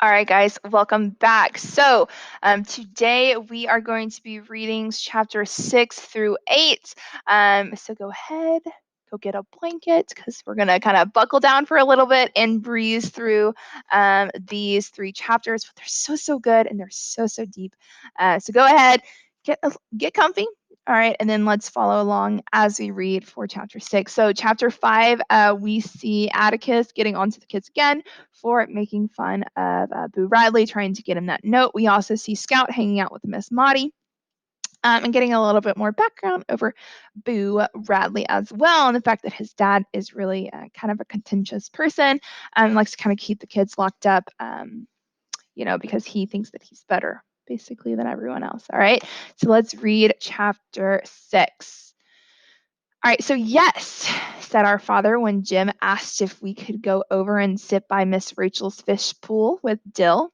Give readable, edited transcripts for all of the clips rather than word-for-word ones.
All right, guys, welcome back. Today we are going to be reading chapter 6 through 8. So go ahead, go get a blanket because we're going to kind of buckle down for a little bit and breeze through these 3 chapters. But they're so good and they're so deep. So go ahead, get comfy. All right, and then let's follow along as we read for chapter 6. So, chapter 5, we see Atticus getting onto the kids again for making fun of Boo Radley, trying to get him that note. We also see Scout hanging out with Miss Maudie. And getting a little bit more background over Boo Radley as well, and the fact that his dad is really kind of a contentious person and likes to kind of keep the kids locked up, because he thinks that he's better, basically, than everyone else. All right, so let's read chapter 6. All right, so yes, said our father when Jim asked if we could go over and sit by Miss Rachel's fish pool with Dill.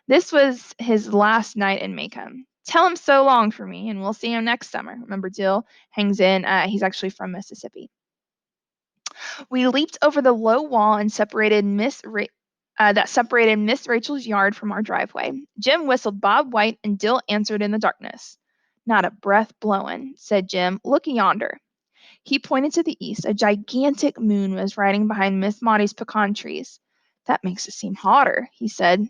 This was his last night in Maycomb. Tell him so long for me, and we'll see him next summer. Remember, Dill hangs in. He's actually from Mississippi. We leaped over the low wall and separated that separated Miss Rachel's yard from our driveway. Jim whistled Bob White, and Dill answered in the darkness. Not a breath blowin', said Jim. Look yonder. He pointed to the east. A gigantic moon was riding behind Miss Maudie's pecan trees. That makes it seem hotter, he said.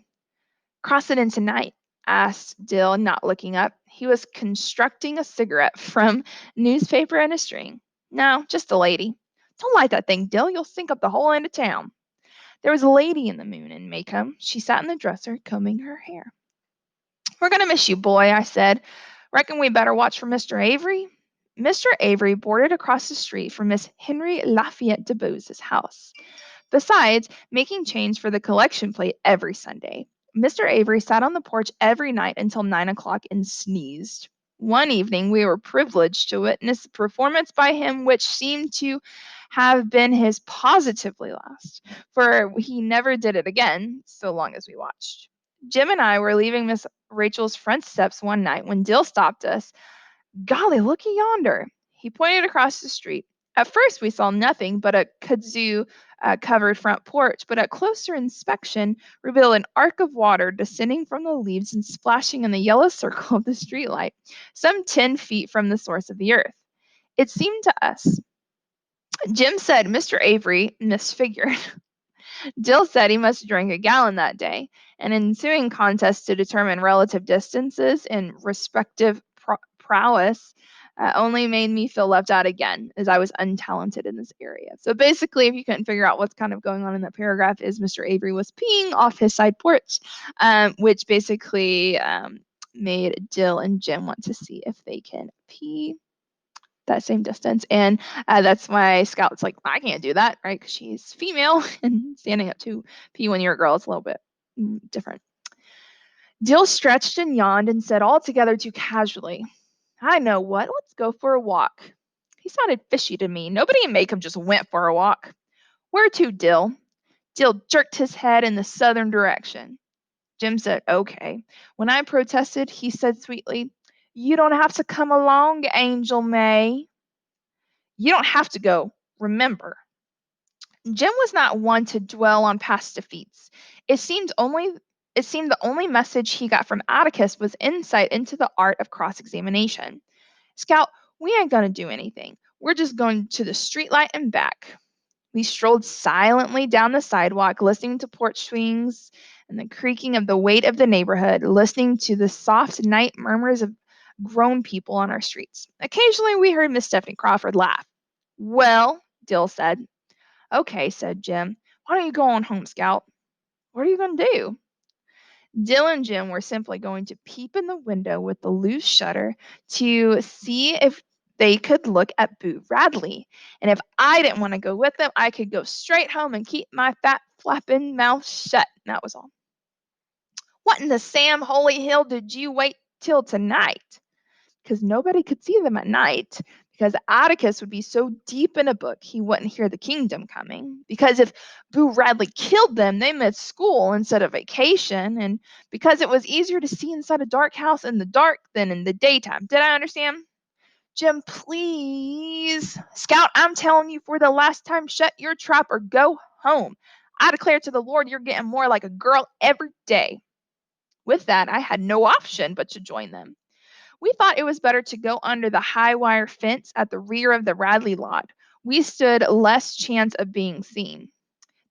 Cross it in tonight? Asked Dill, not looking up. He was constructing a cigarette from newspaper and a string. No, just a lady. Don't light that thing, Dill. You'll sink up the whole end of town. There was a lady in the moon in Maycomb. She sat in the dresser, combing her hair. We're going to miss you, boy, I said. Reckon we better watch for Mr. Avery? Mr. Avery boarded across the street from Miss Henry Lafayette DeBose's house. Besides making change for the collection plate every Sunday, Mr. Avery sat on the porch every night until 9 o'clock and sneezed. One evening, we were privileged to witness a performance by him which seemed to have been his positively last, for he never did it again, so long as we watched. Jim and I were leaving Miss Rachel's front steps one night when Dill stopped us. Golly, looky yonder. He pointed across the street. At first, we saw nothing but a kudzu covered front porch, but at closer inspection revealed an arc of water descending from the leaves and splashing in the yellow circle of the streetlight, some 10 feet from the source of the earth. It seemed to us. Jim said Mr. Avery misfigured. Dill said he must drink a gallon that day. An ensuing contest to determine relative distances and respective prowess only made me feel left out again, as I was untalented in this area. So basically, if you couldn't figure out what's kind of going on in that paragraph, is Mr. Avery was peeing off his side porch, which basically made Dill and Jim want to see if they can pee that same distance. And that's why Scout's like, I can't do that, right? Because she's female and standing up to pee when you're a girl is a little bit different. Dill stretched and yawned and said altogether too casually, I know what, let's go for a walk. He sounded fishy to me. Nobody in Maycomb just went for a walk. Where to, Dill? Dill jerked his head in the southern direction. Jim said, okay. When I protested, he said sweetly, you don't have to come along, Angel May. You don't have to go, remember. Jim was not one to dwell on past defeats. It seemed the only message he got from Atticus was insight into the art of cross-examination. Scout, we ain't gonna do anything. We're just going to the streetlight and back. We strolled silently down the sidewalk, listening to porch swings and the creaking of the weight of the neighborhood, listening to the soft night murmurs of grown people on our streets. Occasionally, we heard Miss Stephanie Crawford laugh. Well, Dill said. Okay, said Jim. Why don't you go on home, Scout? What are you going to do? Dill and Jim were simply going to peep in the window with the loose shutter to see if they could look at Boo Radley. And if I didn't want to go with them, I could go straight home and keep my fat flapping mouth shut. And that was all. What in the Sam Holy Hill did you wait till tonight? Because nobody could see them at night, because Atticus would be so deep in a book he wouldn't hear the kingdom coming, because if Boo Radley killed them, they missed school instead of vacation, and because it was easier to see inside a dark house in the dark than in the daytime. Did I understand? Jim, please. Scout, I'm telling you for the last time, shut your trap or go home. I declare to the Lord, you're getting more like a girl every day. With that, I had no option but to join them. We thought it was better to go under the high wire fence at the rear of the Radley lot. We stood less chance of being seen.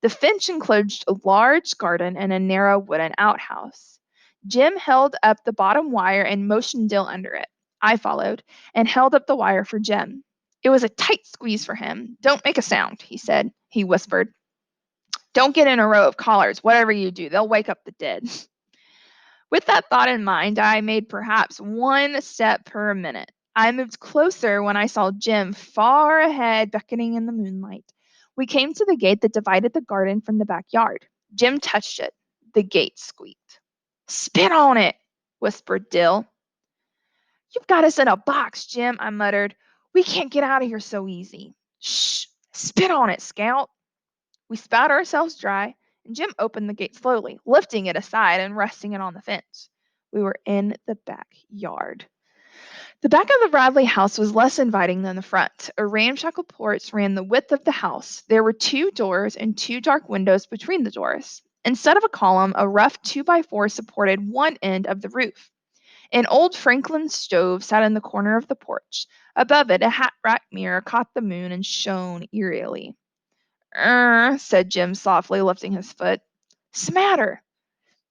The fence enclosed a large garden and a narrow wooden outhouse. Jim held up the bottom wire and motioned Dill under it. I followed and held up the wire for Jim. It was a tight squeeze for him. Don't make a sound, he said. He whispered. Don't get in a row of collars. Whatever you do, they'll wake up the dead. With that thought in mind, I made perhaps one step per minute. I moved closer when I saw Jim far ahead, beckoning in the moonlight. We came to the gate that divided the garden from the backyard. Jim touched it. The gate squeaked. Spit on it, whispered Dill. You've got us in a box, Jim, I muttered. We can't get out of here so easy. Shh, spit on it, Scout. We spat ourselves dry, and Jim opened the gate slowly, lifting it aside and resting it on the fence. We were in the backyard. The back of the Radley house was less inviting than the front. A ramshackle porch ran the width of the house. There were 2 doors and 2 dark windows between the doors. Instead of a column, a rough 2x4 supported one end of the roof. An old Franklin stove sat in the corner of the porch. Above it, a hat rack mirror caught the moon and shone eerily. Said Jim softly, lifting his foot. Smatter.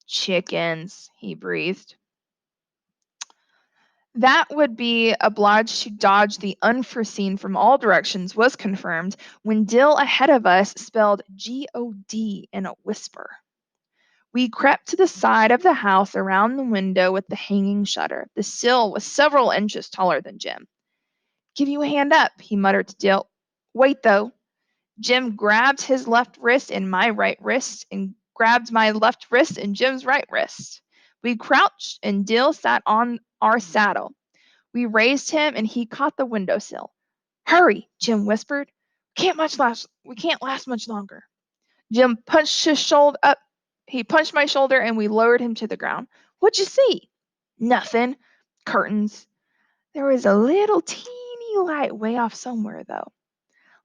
Chickens, he breathed. That would be obliged to dodge the unforeseen from all directions was confirmed when Dill ahead of us spelled G-O-D in a whisper. We crept to the side of the house around the window with the hanging shutter. The sill was several inches taller than Jim. Give you a hand up, he muttered to Dill. Wait, though. Jim grabbed his left wrist in my right wrist and grabbed my left wrist in Jim's right wrist. We crouched and Dill sat on our saddle. We raised him and he caught the windowsill. Hurry, Jim whispered. We can't last much longer. Jim punched his shoulder up. He punched my shoulder and we lowered him to the ground. What'd you see? Nothing. Curtains. There was a little teeny light way off somewhere, though.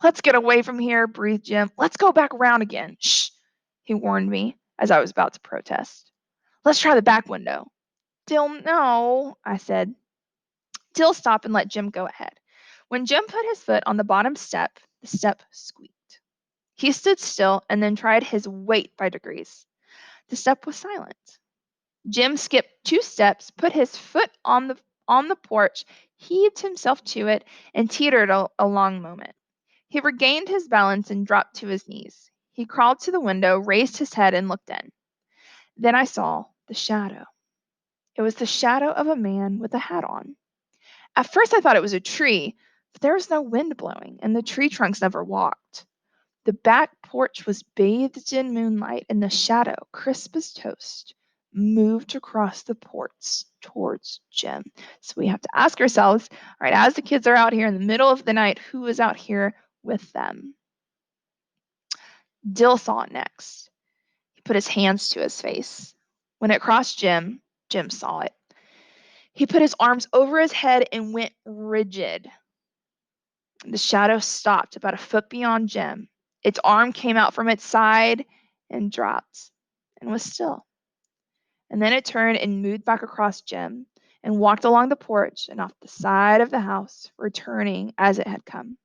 Let's get away from here, breathed Jim. Let's go back around again. Shh, he warned me as I was about to protest. Let's try the back window. Dill, no, I said. Dill stopped and let Jim go ahead. When Jim put his foot on the bottom step, the step squeaked. He stood still and then tried his weight by degrees. The step was silent. Jim skipped 2 steps, put his foot on the porch, heaved himself to it, and teetered a long moment. He regained his balance and dropped to his knees. He crawled to the window, raised his head, and looked in. Then I saw the shadow. It was the shadow of a man with a hat on. At first I thought it was a tree, but there was no wind blowing, and the tree trunks never walked. The back porch was bathed in moonlight, and the shadow, crisp as toast, moved across the porch towards Jim. So we have to ask ourselves, all right, as the kids are out here in the middle of the night, who is out here with them? Dill saw it next. He put his hands to his face. When it crossed Jim, Jim saw it. He put his arms over his head and went rigid. The shadow stopped about a foot beyond Jim. Its arm came out from its side and dropped and was still. And then it turned and moved back across Jim and walked along the porch and off the side of the house, returning as it had come.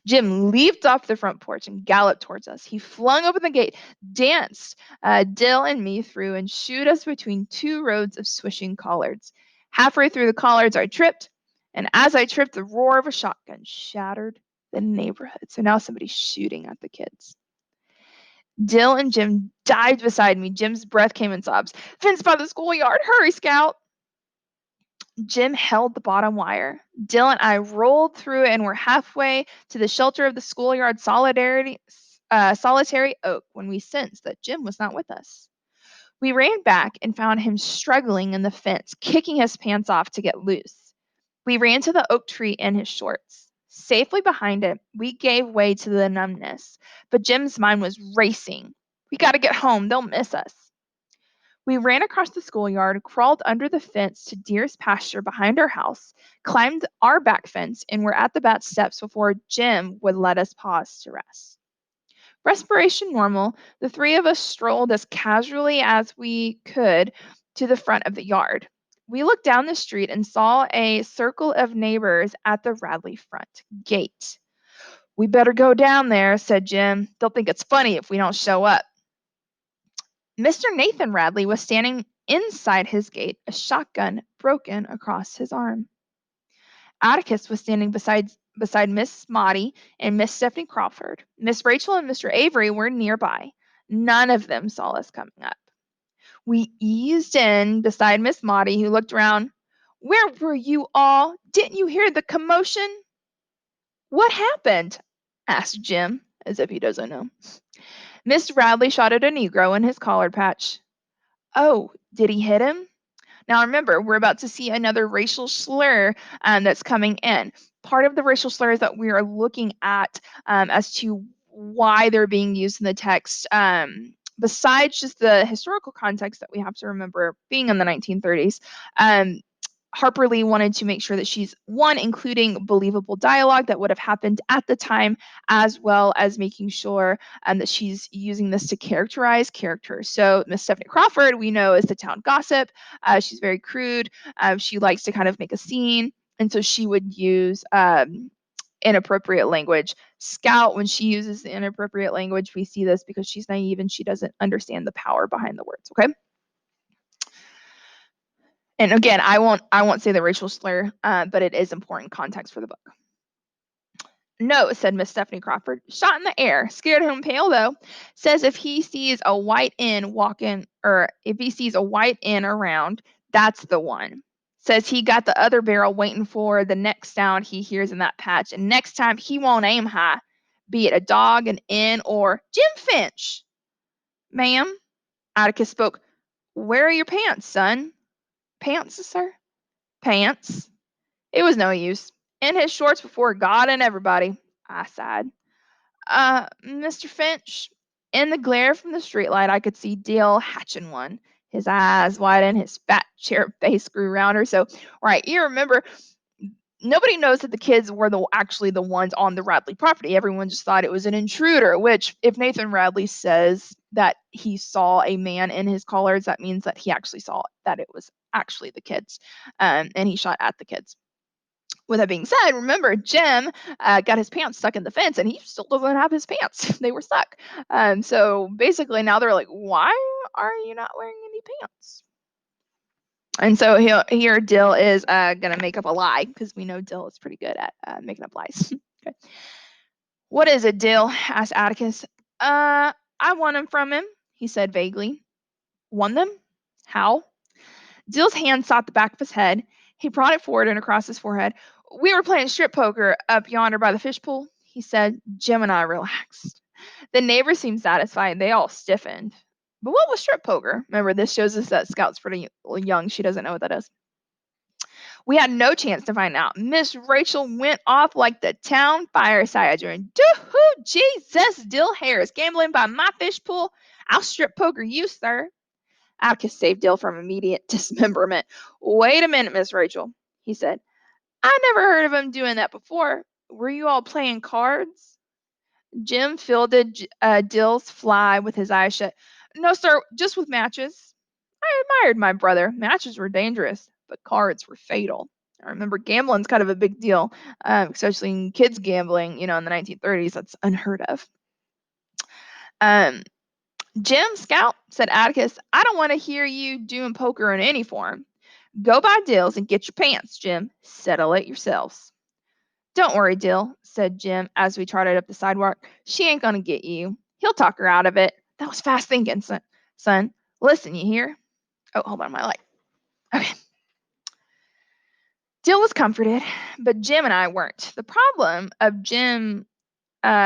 Jim leaped off the front porch and galloped towards us. He flung open the gate, danced Dill and me through, and shooed us between 2 rows of swishing collards. Halfway through the collards, I tripped, and as I tripped, the roar of a shotgun shattered the neighborhood. So now somebody's shooting at the kids. Dill and Jim dived beside me. Jim's breath came in sobs. Fence by the schoolyard. Hurry, Scout. Jim held the bottom wire. Dill and I rolled through and were halfway to the shelter of the schoolyard solitary oak when we sensed that Jim was not with us. We ran back and found him struggling in the fence, kicking his pants off to get loose. We ran to the oak tree in his shorts. Safely behind it, we gave way to the numbness, but Jim's mind was racing. We got to get home. They'll miss us. We ran across the schoolyard, crawled under the fence to deer's pasture behind our house, climbed our back fence, and were at the back steps before Jim would let us pause to rest. Respiration normal, the three of us strolled as casually as we could to the front of the yard. We looked down the street and saw a circle of neighbors at the Radley front gate. We better go down there, said Jim. They'll think it's funny if we don't show up. Mr. Nathan Radley was standing inside his gate, a shotgun broken across his arm. Atticus was standing beside Miss Maudie and Miss Stephanie Crawford. Miss Rachel and Mr. Avery were nearby. None of them saw us coming up. We eased in beside Miss Maudie, who looked around. Where were you all? Didn't you hear the commotion? What happened? Asked Jim, as if he doesn't know. Miss Radley shot at a Negro in his collar patch. Oh, did he hit him? Now remember, we're about to see another racial slur that's coming in. Part of the racial slurs that we are looking at as to why they're being used in the text, besides just the historical context that we have to remember being in the 1930s, Harper Lee wanted to make sure that she's, one, including believable dialogue that would have happened at the time, as well as making sure that she's using this to characterize characters. So Miss Stephanie Crawford, we know, is the town gossip. She's very crude. She likes to kind of make a scene. And so she would use inappropriate language. Scout, when she uses the inappropriate language, we see this because she's naive and she doesn't understand the power behind the words, okay? And again, I won't say the racial slur, but it is important context for the book. No, said Miss Stephanie Crawford. Shot in the air. Scared him pale, though. Says if he sees a white N walking, or if he sees a white N around, that's the one. Says he got the other barrel waiting for the next sound he hears in that patch. And next time he won't aim high, be it a dog, an N, or Jim Finch. Ma'am, Atticus spoke. Where are your pants, son? Pants, sir? Pants. It was no use. In his shorts before God and everybody, I sighed. Mr. Finch, in the glare from the streetlight, I could see Dill hatching one. His eyes widened, his fat cherub face grew rounder. So, right, you remember, nobody knows that the kids were actually the ones on the Radley property. Everyone just thought it was an intruder, which, if Nathan Radley says that he saw a man in his collars, that means that he actually saw that it was actually the kids, and he shot at the kids. With that being said, remember, Jim got his pants stuck in the fence and he still doesn't have his pants. They were stuck. So basically now they're like, why are you not wearing any pants? And so here Dill is going to make up a lie, because we know Dill is pretty good at making up lies. Okay. What is it, Dill? Asked Atticus. I won them from him, he said vaguely. Won them? How? Dill's hand sought the back of his head. He brought it forward and across his forehead. We were playing strip poker up yonder by the fish pool, he said. Jim and I relaxed. The neighbors seemed satisfied. They all stiffened. But what was strip poker? Remember, this shows us that Scout's pretty young. She doesn't know what that is. We had no chance to find out. Miss Rachel went off like the town fire hydrant. Doo-hoo, Jesus, Dill Harris, gambling by my fish pool. I'll strip poker you, sir. Atticus saved Dill from immediate dismemberment. Wait a minute, Miss Rachel, he said. I never heard of him doing that before. Were you all playing cards? Jim fielded Dill's fly with his eyes shut. No, sir, just with matches. I admired my brother. Matches were dangerous, but cards were fatal. I remember gambling's kind of a big deal, especially in kids gambling, in the 1930s. That's unheard of. Jim, Scout, said Atticus, I don't want to hear you doing poker in any form. Go buy Dill's and get your pants, Jim. Settle it yourselves. Don't worry, Dill, said Jim as we trotted up the sidewalk. She ain't gonna get you. He'll talk her out of it. That was fast thinking, son. Listen, you hear? Oh, hold on, my light. Okay. Dill was comforted, but Jim and I weren't. The problem of Jim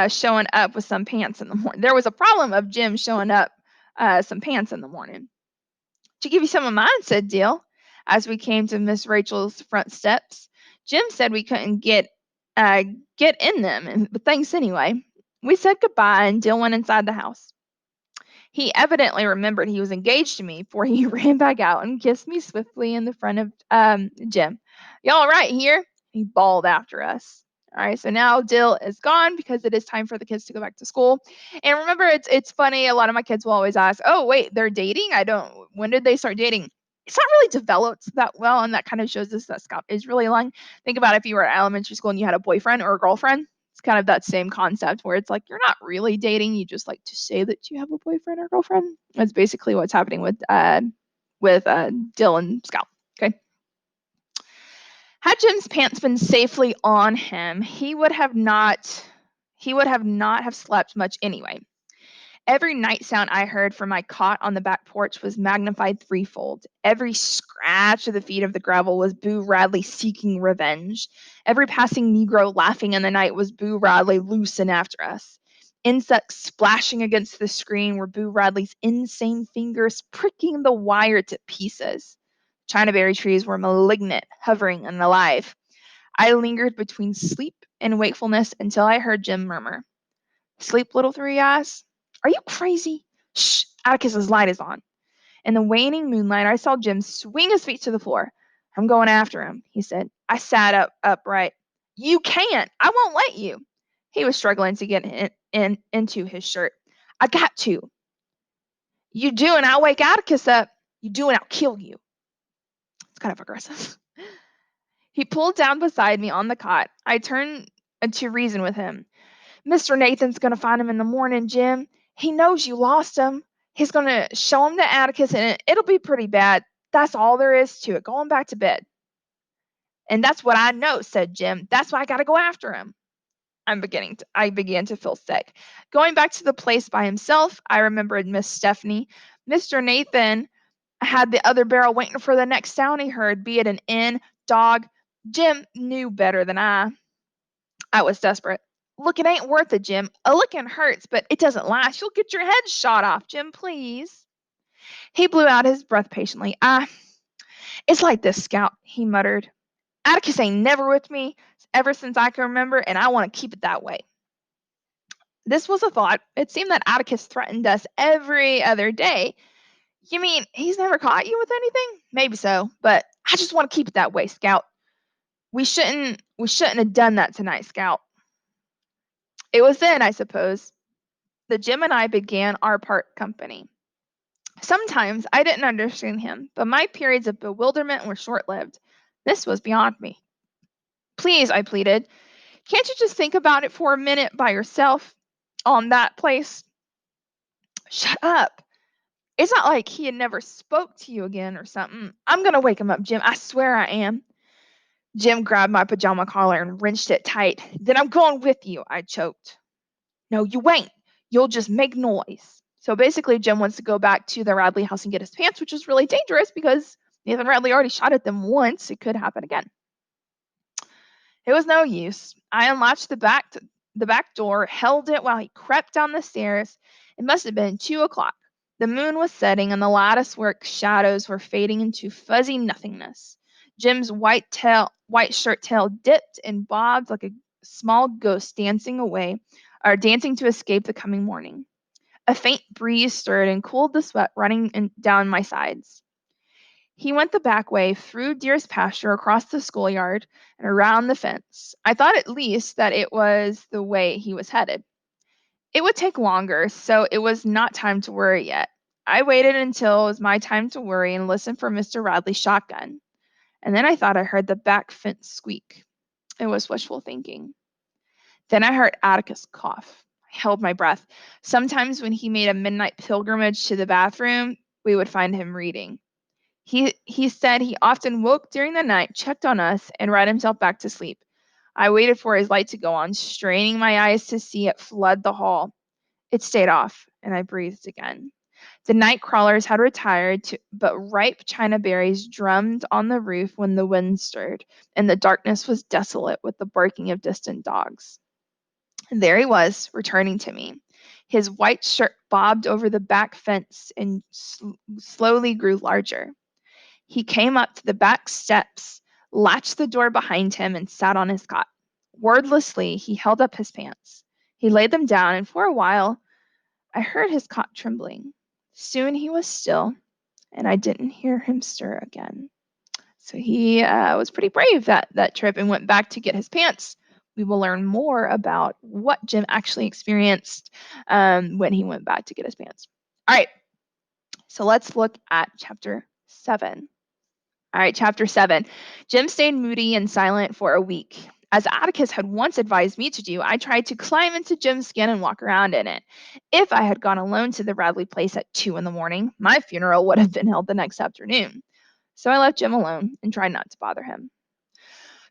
showing up with some pants in the morning. There was a problem of Jim showing up some pants in the morning. To give you some of mine, said Dill, as we came to Miss Rachel's front steps. Jim said we couldn't get in them, but thanks anyway. We said goodbye, and Dill went inside the house. He evidently remembered he was engaged to me, for he ran back out and kissed me swiftly in the front of Jim. Y'all right here? He bawled after us. All right, so now Dill is gone because it is time for the kids to go back to school. And remember, it's funny. A lot of my kids will always ask, "Oh, wait, they're dating? When did they start dating?" It's not really developed that well, and that kind of shows us that Scott is really young. Think about if you were at elementary school and you had a boyfriend or a girlfriend. It's kind of that same concept where it's like you're not really dating. You just like to say that you have a boyfriend or girlfriend. That's basically what's happening with Dill and Scout. Okay. Had Jim's pants been safely on him, he would have not have slept much anyway. Every night sound I heard from my cot on the back porch was magnified threefold. Every scratch of the feet of the gravel was Boo Radley seeking revenge. Every passing Negro laughing in the night was Boo Radley loose and after us. Insects splashing against the screen were Boo Radley's insane fingers pricking the wire to pieces. Chinaberry trees were malignant, hovering and alive. I lingered between sleep and wakefulness until I heard Jim murmur, "Sleep, little three eyes? Are you crazy? Shh, Atticus's light is on." In the waning moonlight, I saw Jim swing his feet to the floor. "I'm going after him," he said. I sat up upright. "You can't. I won't let you." He was struggling to get into his shirt. "I got to." "You do, and I'll wake Atticus up." "You do, and I'll kill you." It's kind of aggressive. He pulled down beside me on the cot. I turned to reason with him. "Mr. Nathan's going to find him in the morning, Jim. He knows you lost him. He's going to show him to Atticus, and it'll be pretty bad. That's all there is to it. Going back to bed." "And that's what I know," said Jim. "That's why I got to go after him." I began to feel sick. Going back to the place by himself, I remembered Miss Stephanie. Mr. Nathan had the other barrel waiting for the next sound he heard, be it an inn, dog. Jim knew better than I. I was desperate. "Look, it ain't worth it, Jim. A licking hurts, but it doesn't last. You'll get your head shot off, Jim, please." He blew out his breath patiently. It's like this, Scout," he muttered. "Atticus ain't never with me ever since I can remember, and I want to keep it that way." This was a thought. It seemed that Atticus threatened us every other day. "You mean he's never caught you with anything?" "Maybe so, but I just want to keep it that way, Scout. We shouldn't have done that tonight, Scout." It was then, I suppose, that Jim and I began our part company. Sometimes I didn't understand him, but my periods of bewilderment were short-lived. This was beyond me. "Please," I pleaded, "can't you just think about it for a minute by yourself on that place?" "Shut up. It's not like he had never spoke to you again or something. I'm going to wake him up, Jim. I swear I am." Jim grabbed my pajama collar and wrenched it tight. "Then I'm going with you," I choked. "No, you ain't. You'll just make noise." So basically, Jim wants to go back to the Radley house and get his pants, which is really dangerous because Nathan Radley already shot at them once. It could happen again. It was no use. I unlatched the back door, held it while he crept down the stairs. It must have been 2 o'clock. The moon was setting, and the lattice-work shadows were fading into fuzzy nothingness. Jim's white shirt tail dipped and bobbed like a small ghost dancing to escape the coming morning. A faint breeze stirred and cooled the sweat running down my sides. He went the back way, through Deer's pasture, across the schoolyard, and around the fence. I thought at least that it was the way he was headed. It would take longer, so it was not time to worry yet. I waited until it was my time to worry and listened for Mr. Radley's shotgun. And then I thought I heard the back fence squeak. It was wishful thinking. Then I heard Atticus cough. I held my breath. Sometimes when he made a midnight pilgrimage to the bathroom, we would find him reading. He said he often woke during the night, checked on us, and read himself back to sleep. I waited for his light to go on, straining my eyes to see it flood the hall. It stayed off, and I breathed again. The night crawlers had retired, but ripe china berries drummed on the roof when the wind stirred, and the darkness was desolate with the barking of distant dogs. And there he was, returning to me. His white shirt bobbed over the back fence and slowly grew larger. He came up to the back steps, latched the door behind him, and sat on his cot. Wordlessly, he held up his pants. He laid them down, and for a while, I heard his cot trembling. Soon he was still, and I didn't hear him stir again. So he was pretty brave that trip and went back to get his pants. we will learn more about what Jim actually experienced when he went back to get his pants. All right, so let's look at chapter 7. All right, chapter 7. Jim stayed moody and silent for a week. As Atticus had once advised me to do, I tried to climb into Jim's skin and walk around in it. If I had gone alone to the Radley place at 2 in the morning, my funeral would have been held the next afternoon. So I left Jim alone and tried not to bother him.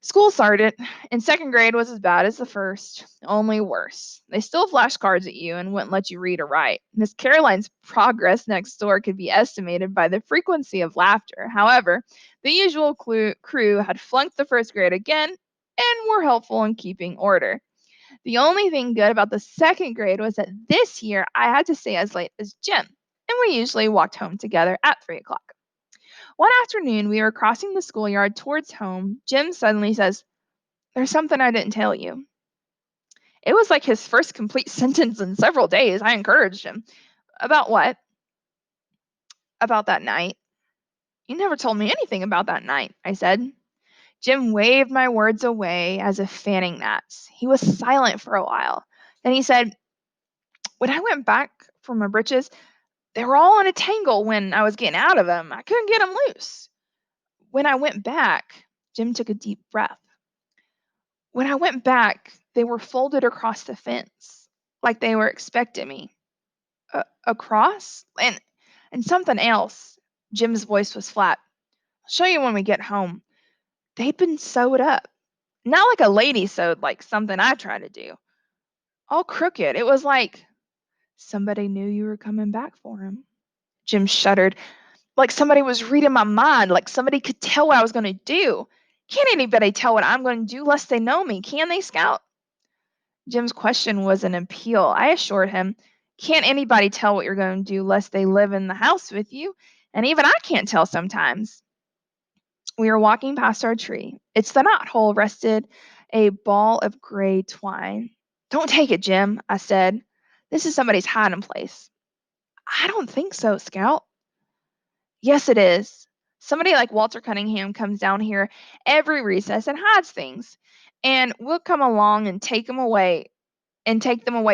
School started, and second grade was as bad as the first, only worse. They still flashed cards at you and wouldn't let you read or write. Miss Caroline's progress next door could be estimated by the frequency of laughter. However, the usual crew had flunked the first grade again and were helpful in keeping order. The only thing good about the second grade was that this year I had to stay as late as Jim, and we usually walked home together at 3 o'clock. One afternoon, we were crossing the schoolyard towards home. Jim suddenly says, "There's something I didn't tell you." It was like his first complete sentence in several days. I encouraged him. "About what?" "About that night." "You never told me anything about that night," I said. Jim waved my words away as if fanning gnats. He was silent for a while. Then he said, "When I went back for my breeches, they were all in a tangle when I was getting out of them. I couldn't get them loose. When I went back," Jim took a deep breath. "When I went back, they were folded across the fence, like they were expecting me." Across? And something else." Jim's voice was flat. "I'll show you when we get home. They'd been sewed up. Not like a lady sewed, like something I try to do. All crooked. It was like somebody knew you were coming back for him." Jim shuddered. "Like somebody was reading my mind, like somebody could tell what I was going to do. Can't anybody tell what I'm going to do lest they know me, can they, Scout?" Jim's question was an appeal. I assured him, "Can't anybody tell what you're going to do lest they live in the house with you? And even I can't tell sometimes." We were walking past our tree. It's the knothole rested a ball of gray twine. "Don't take it, Jim," I said. "This is somebody's hiding place." "I don't think so, Scout." "Yes, it is. Somebody like Walter Cunningham comes down here every recess and hides things. And we'll come along and take them away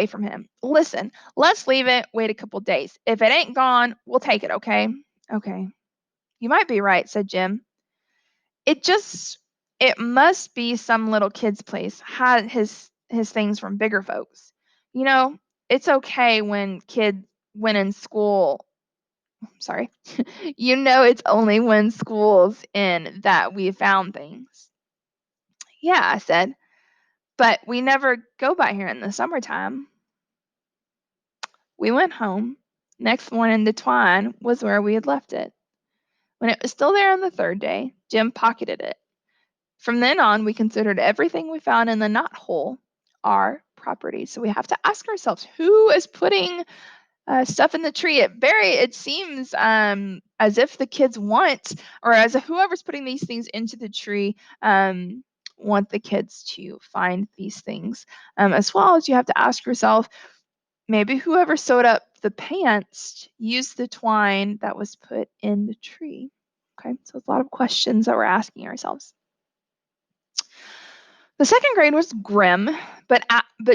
from him. Listen, let's leave it, wait a couple days. If it ain't gone, we'll take it, okay?" "Okay. You might be right," said Jim. It just it must be some little kid's place. Hide his things from bigger folks. You know, it's okay when in school sorry. You know, it's only when school's in that we found things." "Yeah," I said, "but we never go by here in the summertime." We went home. Next morning, the twine was where we had left it. When it was still there on the third day, Jim pocketed it. From then on, we considered everything we found in the knothole our property. So we have to ask ourselves, who is putting stuff in the tree? It seems as if the kids want, or as if whoever's putting these things into the tree want the kids to find these things. As well as you have to ask yourself, maybe whoever sewed up the pants used the twine that was put in the tree. Okay, so it's a lot of questions that we're asking ourselves. The second grade was grim, but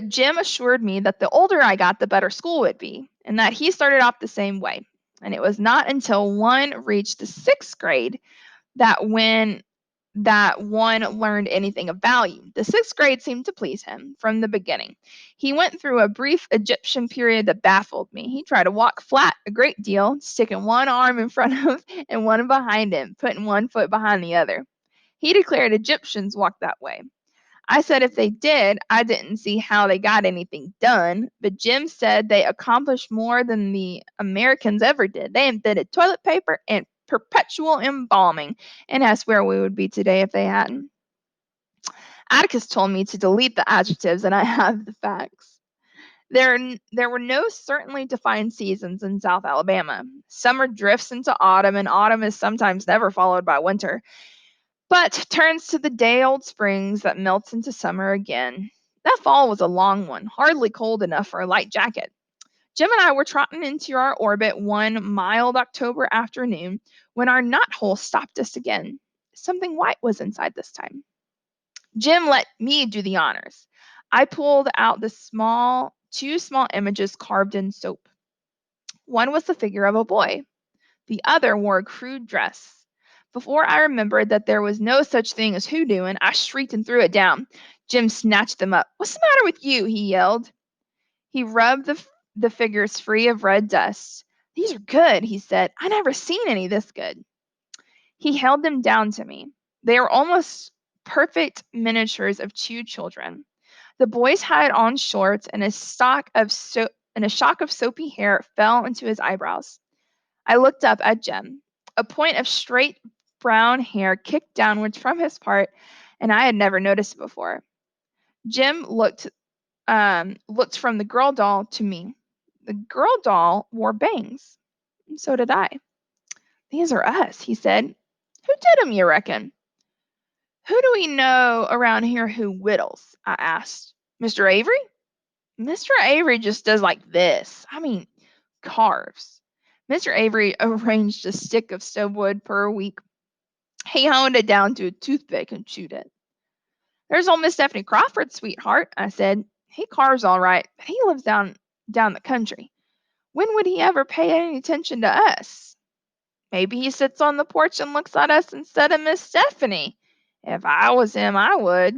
Jim assured me that the older I got, the better school would be, and that he started off the same way. And it was not until one reached the sixth grade that one learned anything of value. The sixth grade seemed to please him from the beginning. He went through a brief Egyptian period that baffled me. He tried to walk flat a great deal, sticking one arm in front of and one behind him, putting one foot behind the other. He declared Egyptians walked that way. I said if they did, I didn't see how they got anything done, but Jim said they accomplished more than the Americans ever did. They invented toilet paper and perpetual embalming, and that's where we would be today if they hadn't. Atticus told me to delete the adjectives, and I have the facts. There were no certainly defined seasons in South Alabama. Summer drifts into autumn, and autumn is sometimes never followed by winter, but turns to the day-old springs that melts into summer again. That fall was a long one, hardly cold enough for a light jacket. Jim and I were trotting into our orbit one mild October afternoon when our knothole stopped us again. Something white was inside this time. Jim let me do the honors. I pulled out two small images carved in soap. One was the figure of a boy. The other wore a crude dress. Before I remembered that there was no such thing as hoodooing, I shrieked and threw it down. Jim snatched them up. "What's the matter with you?" he yelled. He rubbed the figures free of red dust. "These are good," he said. "I never seen any this good." He held them down to me. They were almost perfect miniatures of two children. The boys had on shorts, and a shock of soapy hair fell into his eyebrows. I looked up at Jim. A point of straight brown hair kicked downwards from his part, and I had never noticed it before. Jim looked from the girl doll to me. The girl doll wore bangs, and so did I. "These are us," he said. "Who did 'em, you reckon?" "Who do we know around here who whittles?" I asked. "Mr. Avery?" "Mr. Avery just does like this. I mean, carves." Mr. Avery arranged a stick of stovewood per week. He honed it down to a toothpick and chewed it. "There's old Miss Stephanie Crawford, sweetheart," I said. "He carves all right, but he lives down the country. When would he ever pay any attention to us?" "Maybe he sits on the porch and looks at us instead of Miss Stephanie. If I was him, I would."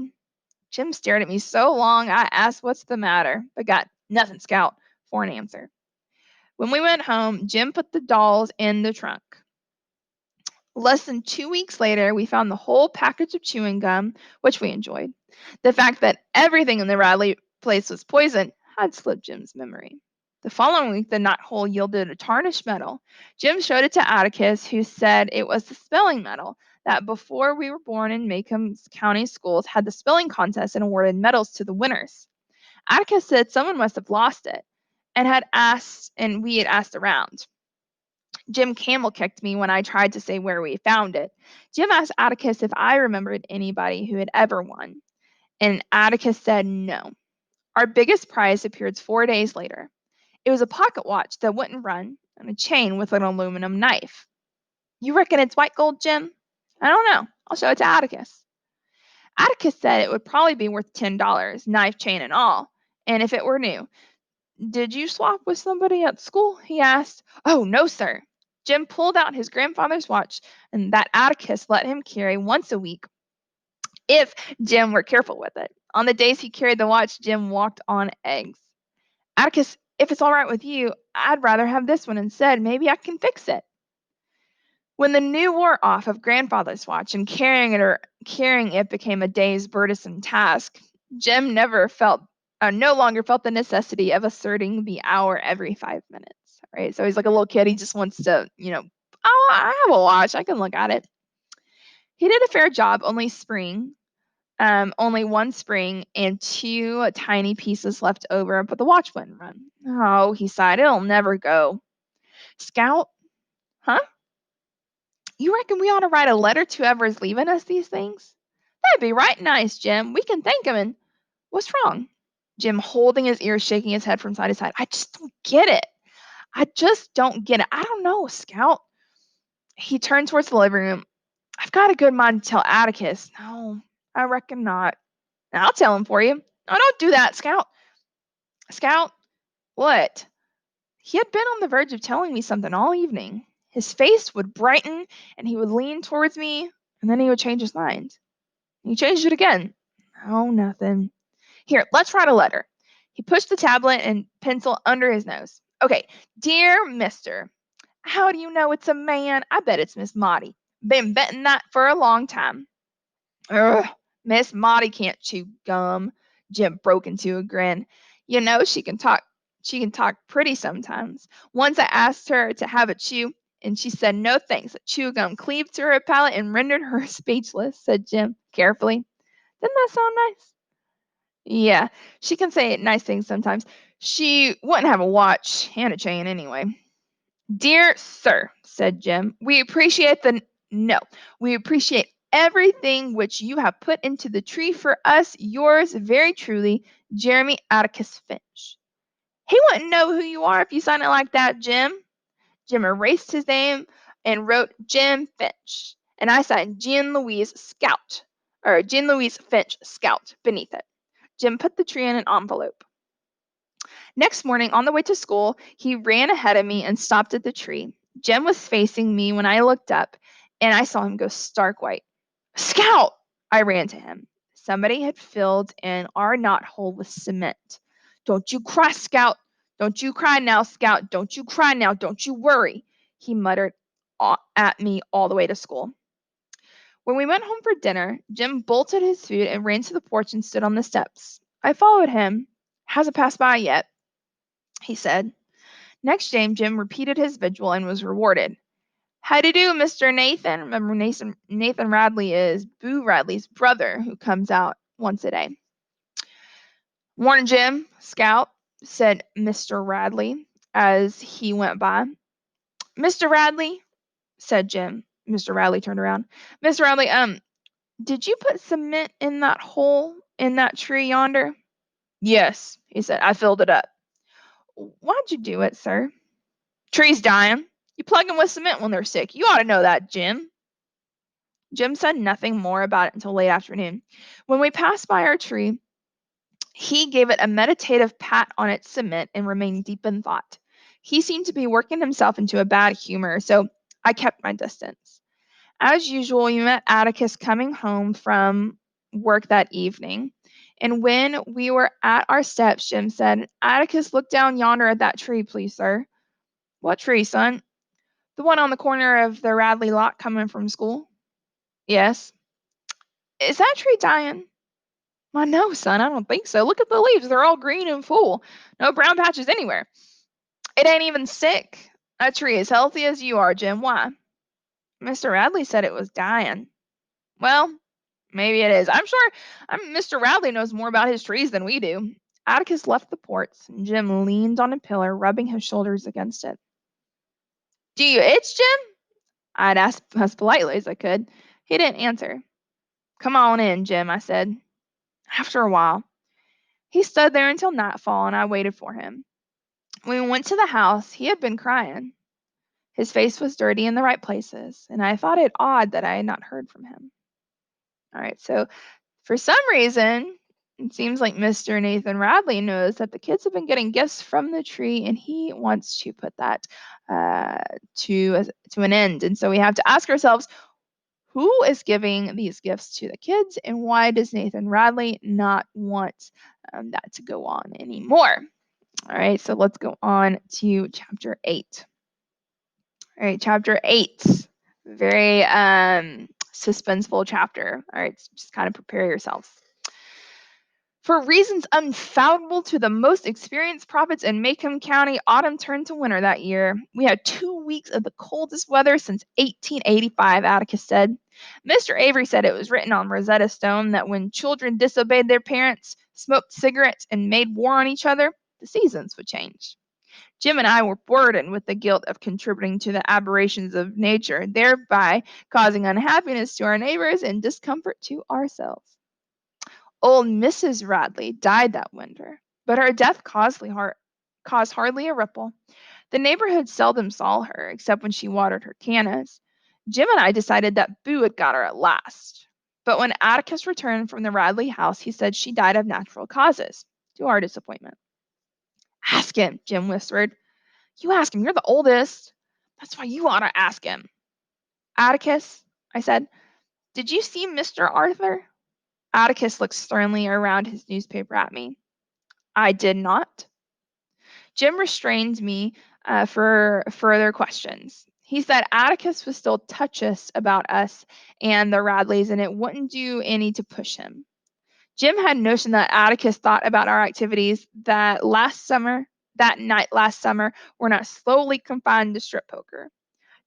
Jim stared at me so long I asked what's the matter, but got "Nothing, Scout," for an answer. When we went home, Jim put the dolls in the trunk. Less than 2 weeks later, we found the whole package of chewing gum, which we enjoyed. The fact that everything in the Radley place was poison had slipped Jim's memory. The following week, the knothole yielded a tarnished medal. Jim showed it to Atticus, who said it was the spelling medal that before we were born in Maycomb's county schools had the spelling contest and awarded medals to the winners. Atticus said someone must have lost it and we had asked around. Jim camel kicked me when I tried to say where we found it. Jim asked Atticus if I remembered anybody who had ever won, and Atticus said no. Our biggest prize appeared 4 days later. It was a pocket watch that wouldn't run and a chain with an aluminum knife. "You reckon it's white gold, Jim?" "I don't know. I'll show it to Atticus." Atticus said it would probably be worth $10, knife, chain, and all, and if it were new. "Did you swap with somebody at school?" he asked. "Oh, no, sir." Jim pulled out his grandfather's watch, and that Atticus let him carry once a week if Jim were careful with it. On the days he carried the watch, Jim walked on eggs. "Atticus, if it's all right with you, I'd rather have this one instead. Maybe I can fix it." When the new wore off of grandfather's watch and carrying it became a day's burdensome task, Jim no longer felt the necessity of asserting the hour every 5 minutes. Right, so he's like a little kid. He just wants to, "Oh, I have a watch. I can look at it." He did a fair job. Only one spring and two tiny pieces left over, but the watch wouldn't run. "Oh," he sighed, "it'll never go." "Scout, huh? You reckon we ought to write a letter to whoever's leaving us these things?" "That'd be right nice, Jim. We can thank him and—" "What's wrong?" Jim, holding his ears, shaking his head from side to side. "I just don't get it. I just don't get it. I don't know, Scout." He turned towards the living room. "I've got a good mind to tell Atticus." "No, I reckon not." "I'll tell him for you." "No, don't do that, Scout." "Scout." "What?" He had been on the verge of telling me something all evening. His face would brighten, and he would lean towards me, and then he would change his mind. He changed it again. "Oh, nothing." "Here, let's write a letter." He pushed the tablet and pencil under his nose. "Okay, dear Mister, how do you know it's a man? I bet it's Miss Maudie. Been betting that for a long time." "Ugh, Miss Maudie can't chew gum." Jim broke into a grin. "You know she can talk. She can talk pretty sometimes. Once I asked her to have a chew, and she said no thanks. A chew gum cleaved to her palate and rendered her speechless," said Jim carefully. "Didn't that sound nice?" "Yeah, she can say nice things sometimes. She wouldn't have a watch and a chain anyway." "Dear sir," said Jim, no, we appreciate everything which you have put into the tree for us. Yours very truly, Jeremy Atticus Finch." "He wouldn't know who you are if you signed it like that, Jim." Jim erased his name and wrote Jim Finch, and I signed Jean Louise Scout. or Jean Louise Finch, Scout, beneath it. Jim put the tree in an envelope. Next morning, on the way to school, he ran ahead of me and stopped at the tree. Jim was facing me when I looked up, and I saw him go stark white. Scout! I ran to him. Somebody had filled in our knothole with cement. Don't you cry, Scout. Don't you cry now, Scout. Don't you cry now. Don't you worry, he muttered at me all the way to school. When we went home for dinner, Jim bolted his food and ran to the porch and stood on the steps. I followed him. Hasn't passed by yet, he said. Next day, Jim repeated his vigil and was rewarded. How do you do, Mr. Nathan? Remember, Nathan Radley is Boo Radley's brother who comes out once a day. Morning, Jim, Scout, said Mr. Radley as he went by. Mr. Radley, said Jim. Mr. Radley turned around. Mr. Radley, did you put cement in that hole in that tree yonder? Yes, he said. I filled it up. Why'd you do it, sir? Tree's dying. You plug them with cement when they're sick. You ought to know that, Jim. Jim said nothing more about it until late afternoon. When we passed by our tree, he gave it a meditative pat on its cement and remained deep in thought. He seemed to be working himself into a bad humor, so I kept my distance. As usual, we met Atticus coming home from work that evening. And when we were at our steps, Jim said, Atticus, look down yonder at that tree, please, sir. What tree, son? The one on the corner of the Radley lot coming from school? Yes. Is that tree dying? Why, no, son, I don't think so. Look at the leaves. They're all green and full. No brown patches anywhere. It ain't even sick. That tree is healthy as you are, Jim. Why? Mr. Radley said it was dying. Well, maybe it is. I'm sure Mr. Radley knows more about his trees than we do. Atticus left the porch, and Jim leaned on a pillar, rubbing his shoulders against it. Do you itch, Jim? I'd asked as politely as I could. He didn't answer. Come on in, Jim, I said. After a while, he stood there until nightfall, and I waited for him. When we went to the house, he had been crying. His face was dirty in the right places, and I thought it odd that I had not heard from him. All right, so for some reason, it seems like Mr. Nathan Radley knows that the kids have been getting gifts from the tree, and he wants to put that to an end. And so we have to ask ourselves, who is giving these gifts to the kids, and why does Nathan Radley not want that to go on anymore? All right, so let's go on to chapter 8. All right, chapter 8. Very suspenseful chapter. All right, so just kind of prepare yourselves. For reasons unfathomable to the most experienced prophets in Maycomb County, autumn turned to winter that year. We had 2 weeks of the coldest weather since 1885, Atticus said. Mr. Avery said it was written on Rosetta Stone that when children disobeyed their parents, smoked cigarettes, and made war on each other, the seasons would change. Jim and I were burdened with the guilt of contributing to the aberrations of nature, thereby causing unhappiness to our neighbors and discomfort to ourselves. Old Mrs. Radley died that winter, but her death caused hardly a ripple. The neighborhood seldom saw her, except when she watered her cannas. Jim and I decided that Boo had got her at last. But when Atticus returned from the Radley house, he said she died of natural causes, to our disappointment. Ask him, Jim whispered. You ask him, you're the oldest. That's why you ought to ask him. Atticus, I said, did you see Mr. Arthur? Atticus looked sternly around his newspaper at me. I did not. Jim restrained me for further questions. He said Atticus was still touchiest about us and the Radleys, and it wouldn't do any to push him. Jim had a notion that Atticus thought about our activities that night last summer were not slowly confined to strip poker.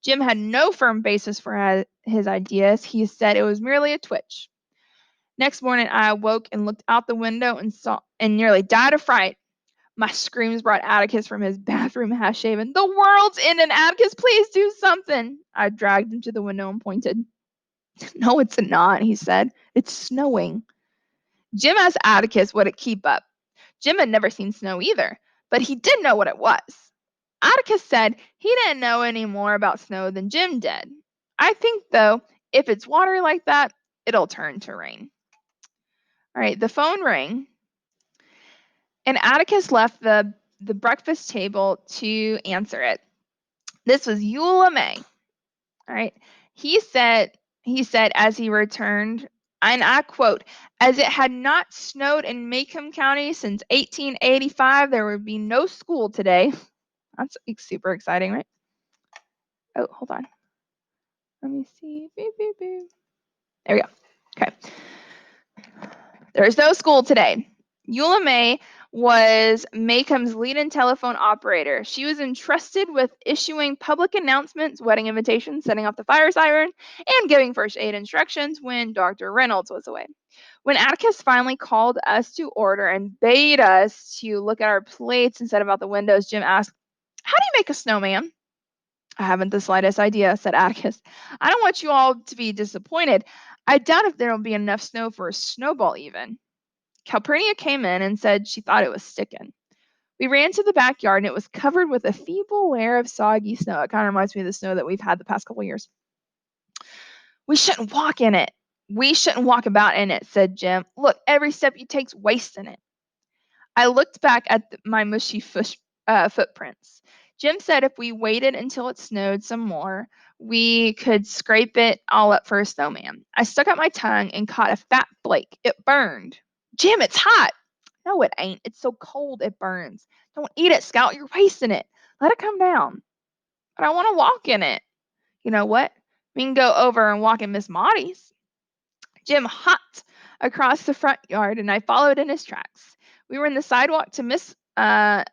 Jim had no firm basis for his ideas. He said it was merely a twitch. Next morning, I awoke and looked out the window and nearly died of fright. My screams brought Atticus from his bathroom half shaven. The world's ending, Atticus, please do something. I dragged him to the window and pointed. No, it's not, he said. It's snowing. Jim asked Atticus would it keep up. Jim had never seen snow either, but he did know what it was. Atticus said he didn't know any more about snow than Jim did. I think, though, if it's water like that, it'll turn to rain. All right, the phone rang, and Atticus left the breakfast table to answer it. This was Eula May. All right. He said as he returned, and I quote, as it had not snowed in Maycomb County since 1885, there would be no school today. That's super exciting, right? Oh, hold on. Let me see. Beep, beep, beep. There we go. Okay. There's no school today. Eula May was Maycomb's lead-in telephone operator. She was entrusted with issuing public announcements, wedding invitations, setting off the fire siren, and giving first aid instructions when Dr. Reynolds was away. When Atticus finally called us to order and bade us to look at our plates instead of out the windows, Jim asked, "How do you make a snowman?" "I haven't the slightest idea," said Atticus. "I don't want you all to be disappointed. I doubt if there will be enough snow for a snowball even." Calpurnia came in and said she thought it was sticking. We ran to the backyard and it was covered with a feeble layer of soggy snow. It kind of reminds me of the snow that we've had the past couple of years. "We shouldn't walk in it. We shouldn't walk about in it," said Jim. "Look, every step you take's wasting it." I looked back at my mushy footprints. Jim said if we waited until it snowed some more, we could scrape it all up for a snowman. I stuck out my tongue and caught a fat flake. It burned. "Jim, it's hot." "No, it ain't. It's so cold it burns." "Don't eat it, Scout. You're wasting it. Let it come down." "But I want to walk in it." "You know what? We can go over and walk in Miss Maudie's." Jim hopped across the front yard, and I followed in his tracks. We were in the sidewalk to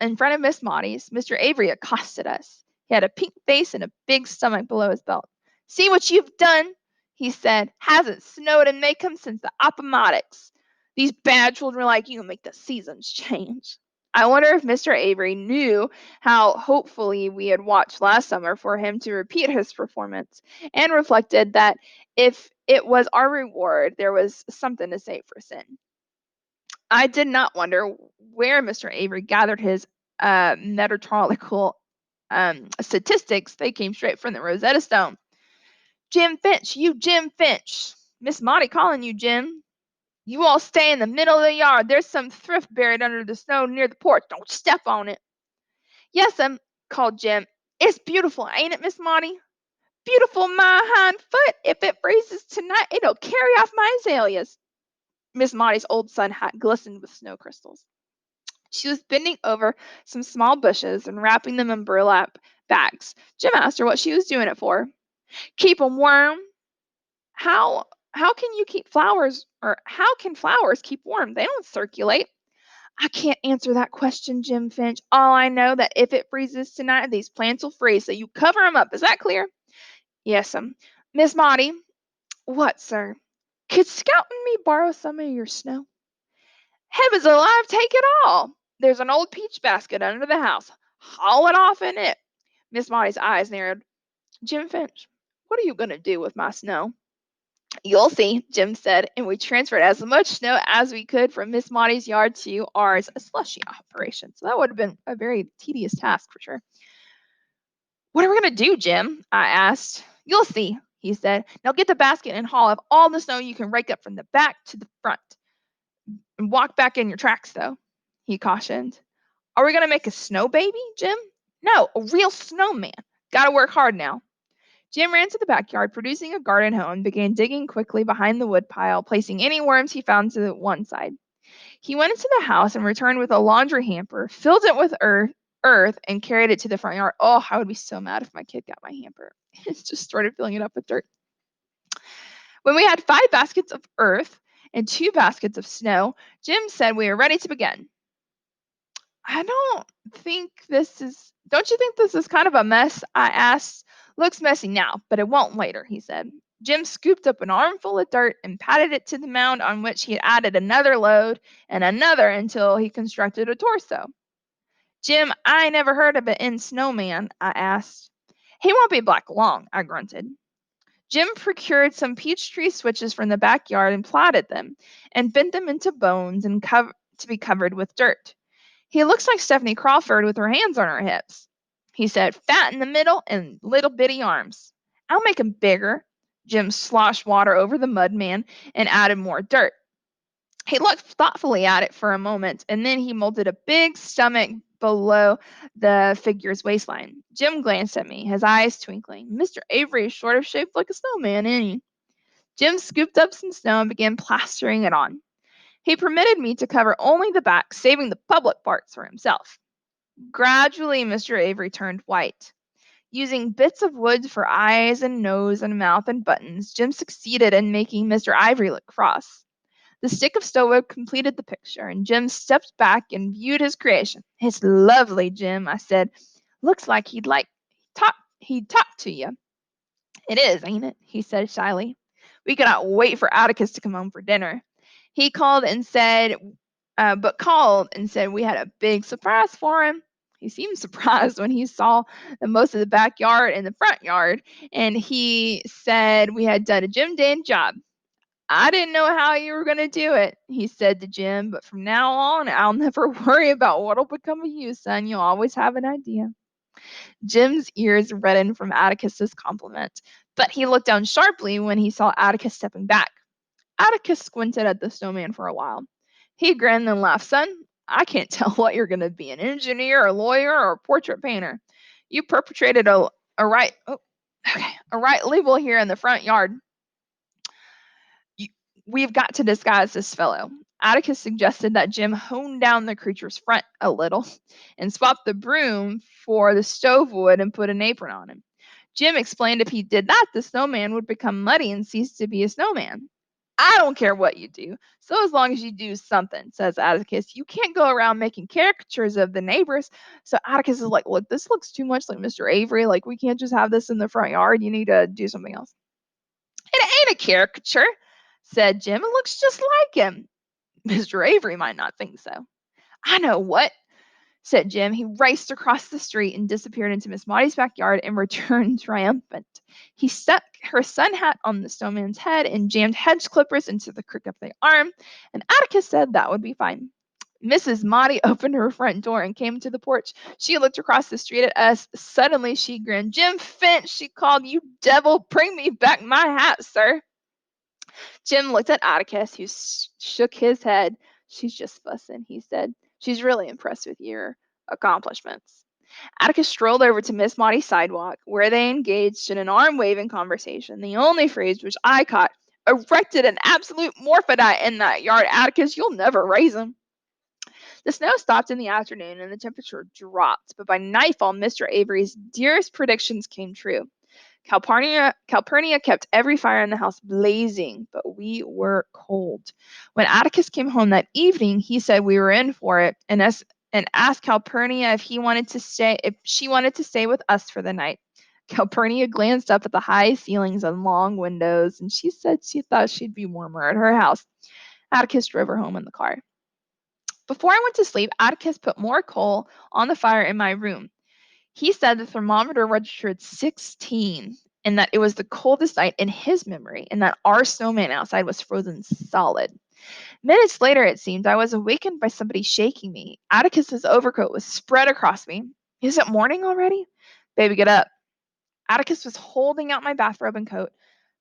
in front of Miss Maudie's. Mr. Avery accosted us. He had a pink face and a big stomach below his belt. "See what you've done," he said. "Hasn't snowed in Maycomb since the Appomattox. These bad children like you make the seasons change." I wonder if Mr. Avery knew how hopefully we had watched last summer for him to repeat his performance, and reflected that if it was our reward, there was something to say for sin. I did not wonder where Mr. Avery gathered his meteorological statistics. They came straight from the Rosetta Stone. "Jim Finch, you Jim Finch. Miss Maudie calling you, Jim. You all stay in the middle of the yard. There's some thrift buried under the snow near the porch. Don't step on it." "Yes'm," called Jim. "It's beautiful, ain't it, Miss Maudie?" "Beautiful, my hind foot. If it freezes tonight, it'll carry off my azaleas." Miss Maudie's old sun hat glistened with snow crystals. She was bending over some small bushes and wrapping them in burlap bags. Jim asked her what she was doing it for. "Keep 'em warm." How can you keep flowers, or how can flowers keep warm? They don't circulate." "I can't answer that question, Jim Finch. All I know that if it freezes tonight, these plants will freeze, so you cover 'em up. Is that clear?" "Yes'm." "Miss Maudie." "What, sir?" "Could Scout and me borrow some of your snow?" "Heavens alive, take it all. There's an old peach basket under the house. Haul it off in it." Miss Maudie's eyes narrowed. "Jim Finch, what are you going to do with my snow?" "You'll see," Jim said, and we transferred as much snow as we could from Miss Maudie's yard to ours, a slushy operation. So that would have been a very tedious task for sure. "What are we going to do, Jim?" I asked. "You'll see," he said. "Now get the basket and haul off all the snow you can rake up from the back to the front. And walk back in your tracks, though," he cautioned. "Are we going to make a snow baby, Jim?" "No, a real snowman. Got to work hard now." Jim ran to the backyard, producing a garden hoe, and began digging quickly behind the woodpile, placing any worms he found to one side. He went into the house and returned with a laundry hamper, filled it with earth, and carried it to the front yard. Oh, I would be so mad if my kid got my hamper. It just started filling it up with dirt. When we had 5 baskets of earth and 2 baskets of snow, Jim said we were ready to begin. Don't you think this is kind of a mess?" I asked. "Looks messy now, but it won't later," he said. Jim scooped up an armful of dirt and patted it to the mound on which he had added another load and another until he constructed a torso. "Jim, I never heard of an in snowman," I asked. "He won't be black long," I grunted. Jim procured some peach tree switches from the backyard and plaited them, and bent them into bones and to be covered with dirt. "He looks like Stephanie Crawford with her hands on her hips," he said. "Fat in the middle and little bitty arms." "I'll make him bigger." Jim sloshed water over the mud man and added more dirt. He looked thoughtfully at it for a moment, and then he molded a big stomach below the figure's waistline. Jim glanced at me, his eyes twinkling. Mr. Avery is sort of shaped like a snowman, ain't he? Jim scooped up some snow and began plastering it on. He permitted me to cover only the back, saving the public parts for himself. Gradually, Mr. Avery turned white. Using bits of wood for eyes and nose and mouth and buttons, Jim succeeded in making Mr. Ivory look cross. The stick of stowwood completed the picture, and Jim stepped back and viewed his creation. It's lovely, Jim, I said. Looks like he'd talk to you. It is, ain't it? He said shyly. We cannot wait for Atticus to come home for dinner. He called and said, we had a big surprise for him. He seemed surprised when he saw most of the backyard and the front yard, and he said we had done a Jim Dan job. I didn't know how you were going to do it, he said to Jim, but from now on, I'll never worry about what'll become of you, son. You'll always have an idea. Jim's ears reddened from Atticus's compliment, but he looked down sharply when he saw Atticus stepping back. Atticus squinted at the snowman for a while. He grinned and laughed. Son, I can't tell what you're going to be, an engineer, a lawyer, or a portrait painter. You perpetrated a right libel here in the front yard. We've got to disguise this fellow. Atticus suggested that Jim hone down the creature's front a little and swap the broom for the stove wood and put an apron on him. Jim explained if he did that, the snowman would become muddy and cease to be a snowman. I don't care what you do, so as long as you do something, says Atticus. You can't go around making caricatures of the neighbors. So Atticus is like, look, this looks too much like Mr. Avery. Like, we can't just have this in the front yard. You need to do something else. It ain't a caricature, said Jim. It looks just like him. Mr. Avery might not think so. I know what, said Jim. He raced across the street and disappeared into Miss Maudie's backyard and returned triumphant. He stuck her sun hat on the snowman's head and jammed hedge clippers into the crook of the arm, and Atticus said that would be fine. Mrs. Maudie opened her front door and came to the porch. She looked across the street at us. Suddenly she grinned. Jim Finch, she called, you devil, bring me back my hat, sir. Jim looked at Atticus, who shook his head. She's just fussing, he said. She's really impressed with your accomplishments. Atticus strolled over to Miss Maudie's sidewalk, where they engaged in an arm-waving conversation, the only phrase which I caught. Erected an absolute morphodite in that yard, Atticus. You'll never raise him. The snow stopped in the afternoon and the temperature dropped, but by nightfall, Mr. Avery's dearest predictions came true. Calpurnia kept every fire in the house blazing, but we were cold. When Atticus came home that evening, he said we were in for it, and asked Calpurnia if she wanted to stay with us for the night. Calpurnia glanced up at the high ceilings and long windows, and she said she thought she'd be warmer at her house. Atticus drove her home in the car. Before I went to sleep, Atticus put more coal on the fire in my room. He said the thermometer registered 16 and that it was the coldest night in his memory and that our snowman outside was frozen solid. Minutes later, it seemed, I was awakened by somebody shaking me. Atticus's overcoat was spread across me. Is it morning already? Baby, get up. Atticus was holding out my bathrobe and coat.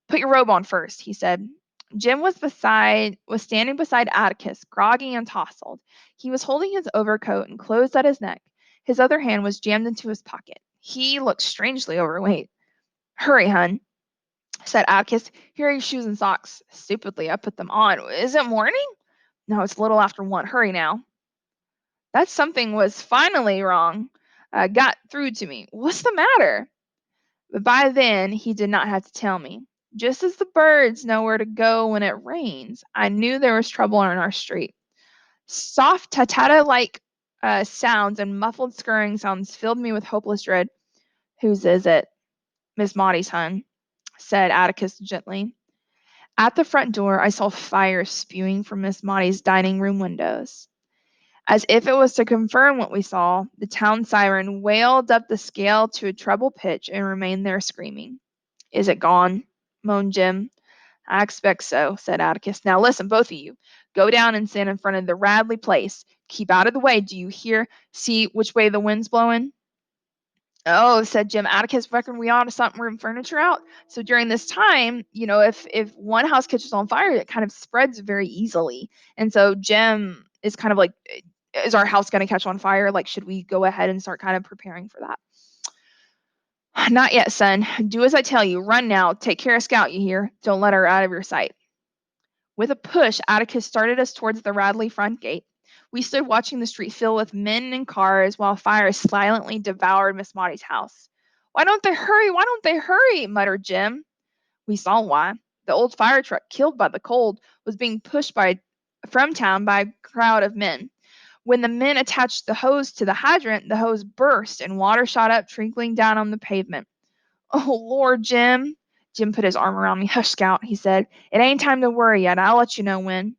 Put your robe on first, he said. Jim was standing beside Atticus, groggy and tousled. He was holding his overcoat and clothes at his neck. His other hand was jammed into his pocket. He looked strangely overweight. Hurry, hun, said Atticus. Here are your shoes and socks. Stupidly, I put them on. Is it morning? No, it's a little after 1. Hurry now. That something was finally wrong. Got through to me. What's the matter? But by then, he did not have to tell me. Just as the birds know where to go when it rains, I knew there was trouble on our street. Soft tatata-like sounds and muffled scurrying sounds filled me with hopeless dread. Whose is it? Miss Maudie's, hun, said Atticus gently. At the front door, I saw fire spewing from Miss Maudie's dining room windows. As if it was to confirm what we saw, the town siren wailed up the scale to a treble pitch and remained there screaming. Is it gone? Moaned Jim. I expect so, said Atticus. Now listen, both of you. Go down and stand in front of the Radley place. Keep out of the way, do you hear? See which way the wind's blowing? Oh, said Jim. Atticus reckoned we ought to start moving furniture out. So during this time, if one house catches on fire, it kind of spreads very easily. And so Jim is kind of like, is our house going to catch on fire? Like, should we go ahead and start kind of preparing for that? Not yet, son. Do as I tell you. Run now. Take care of Scout, you hear? Don't let her out of your sight. With a push, Atticus started us towards the Radley front gate. We stood watching the street fill with men and cars while fire silently devoured Miss Maudie's house. Why don't they hurry? Why don't they hurry? Muttered Jim. We saw why. The old fire truck, killed by the cold, was being pushed from town by a crowd of men. When the men attached the hose to the hydrant, the hose burst and water shot up, trickling down on the pavement. Oh, Lord, Jim. Jim put his arm around me. Hush, Scout, he said. It ain't time to worry yet. I'll let you know when.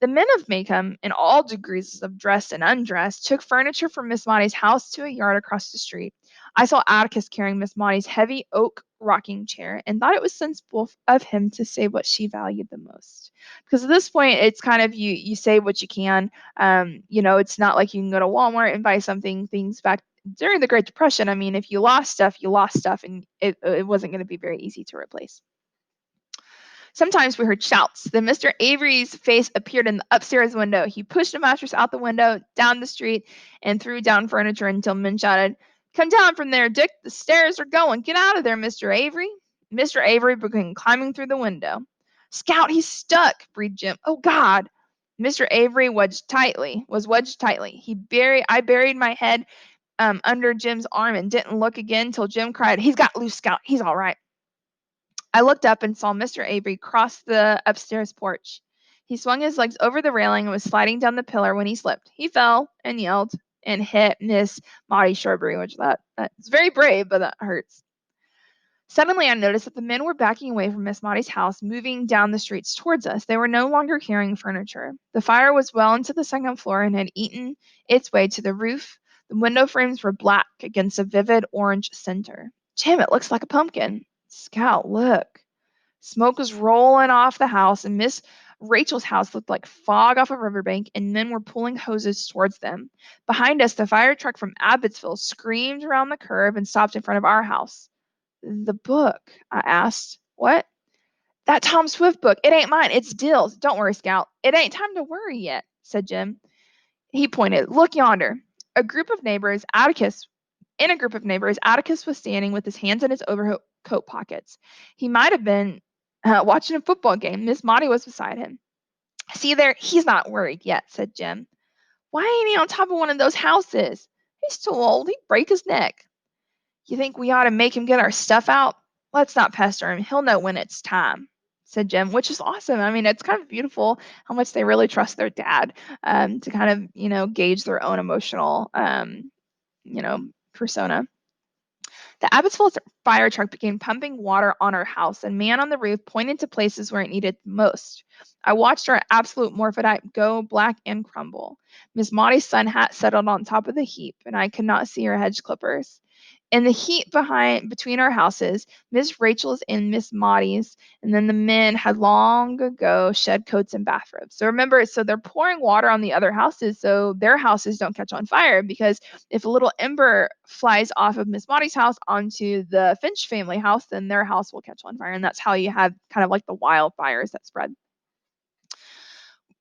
The men of Maycomb, in all degrees of dress and undress, took furniture from Miss Maudie's house to a yard across the street. I saw Atticus carrying Miss Maudie's heavy oak rocking chair and thought it was sensible of him to say what she valued the most. Because at this point, it's kind of you say what you can. It's not like you can go to Walmart and buy things back during the Great Depression. I mean, if you lost stuff, you lost stuff, and it wasn't going to be very easy to replace. Sometimes we heard shouts. Then Mr. Avery's face appeared in the upstairs window. He pushed a mattress out the window, down the street, and threw down furniture until men shouted, "Come down from there, Dick. The stairs are going. Get out of there, Mr. Avery." Mr. Avery began climbing through the window. "Scout, he's stuck," breathed Jim. "Oh, God." Mr. Avery was wedged tightly. I buried my head under Jim's arm and didn't look again till Jim cried, "He's got loose, Scout. He's all right." I looked up and saw Mr. Avery cross the upstairs porch. He swung his legs over the railing and was sliding down the pillar when he slipped. He fell and yelled and hit Miss Maudie Shrubbery, which that's very brave, but that hurts. Suddenly, I noticed that the men were backing away from Miss Maudie's house, moving down the streets towards us. They were no longer carrying furniture. The fire was well into the second floor and had eaten its way to the roof. The window frames were black against a vivid orange center. Jim, it looks like a pumpkin. Scout, look. Smoke was rolling off the house, and Miss Rachel's house looked like fog off a riverbank, and men were pulling hoses towards them. Behind us, the fire truck from Abbotsville screamed around the curve and stopped in front of our house. "The book?" I asked. "What?" "That Tom Swift book. It ain't mine. It's Dill's. Don't worry, Scout. It ain't time to worry yet," said Jim. He pointed. "Look yonder." A group of neighbors, Atticus In a group of neighbors, Atticus was standing with his hands in his overcoat pockets. He might have been watching a football game. Miss Maudie was beside him. "See there, he's not worried yet," said Jim. "Why ain't he on top of one of those houses? He's too old. He'd break his neck." "You think we ought to make him get our stuff out? Let's not pester him. He'll know when it's time," said Jim, which is awesome. I mean, it's kind of beautiful how much they really trust their dad to kind of, gauge their own emotional, persona. The Abbotsville fire truck began pumping water on our house, and man on the roof pointed to places where it needed most. I watched our absolute morphodite go black and crumble. Miss Maudie's sun hat settled on top of the heap, and I could not see her hedge clippers. In the heat between our houses, Miss Rachel's and Miss Maudie's, and then the men had long ago shed coats and bathrobes. So remember, they're pouring water on the other houses so their houses don't catch on fire, because if a little ember flies off of Miss Maudie's house onto the Finch family house, then their house will catch on fire. And that's how you have kind of like the wildfires that spread.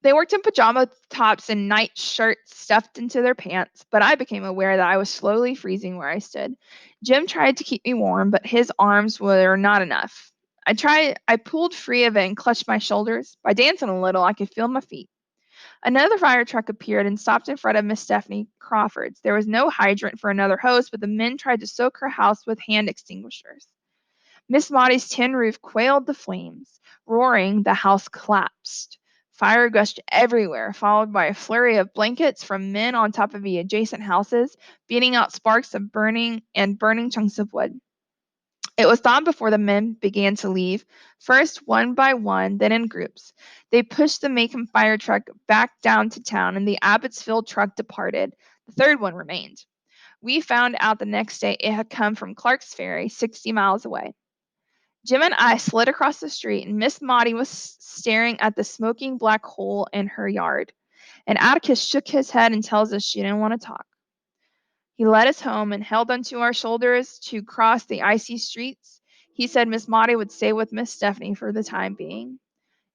They worked in pajama tops and night shirts stuffed into their pants, but I became aware that I was slowly freezing where I stood. Jim tried to keep me warm, but his arms were not enough. I pulled free of it and clutched my shoulders. By dancing a little, I could feel my feet. Another fire truck appeared and stopped in front of Miss Stephanie Crawford's. There was no hydrant for another hose, but the men tried to soak her house with hand extinguishers. Miss Maudie's tin roof quailed the flames. Roaring, the house collapsed. Fire gushed everywhere, followed by a flurry of blankets from men on top of the adjacent houses, beating out sparks of burning chunks of wood. It was dawn before the men began to leave, first one by one, then in groups. They pushed the Maycomb fire truck back down to town, and the Abbotsville truck departed. The third one remained. We found out the next day it had come from Clark's Ferry, 60 miles away. Jim and I slid across the street, and Miss Maudie was staring at the smoking black hole in her yard. And Atticus shook his head and tells us she didn't want to talk. He led us home and held onto our shoulders to cross the icy streets. He said Miss Maudie would stay with Miss Stephanie for the time being.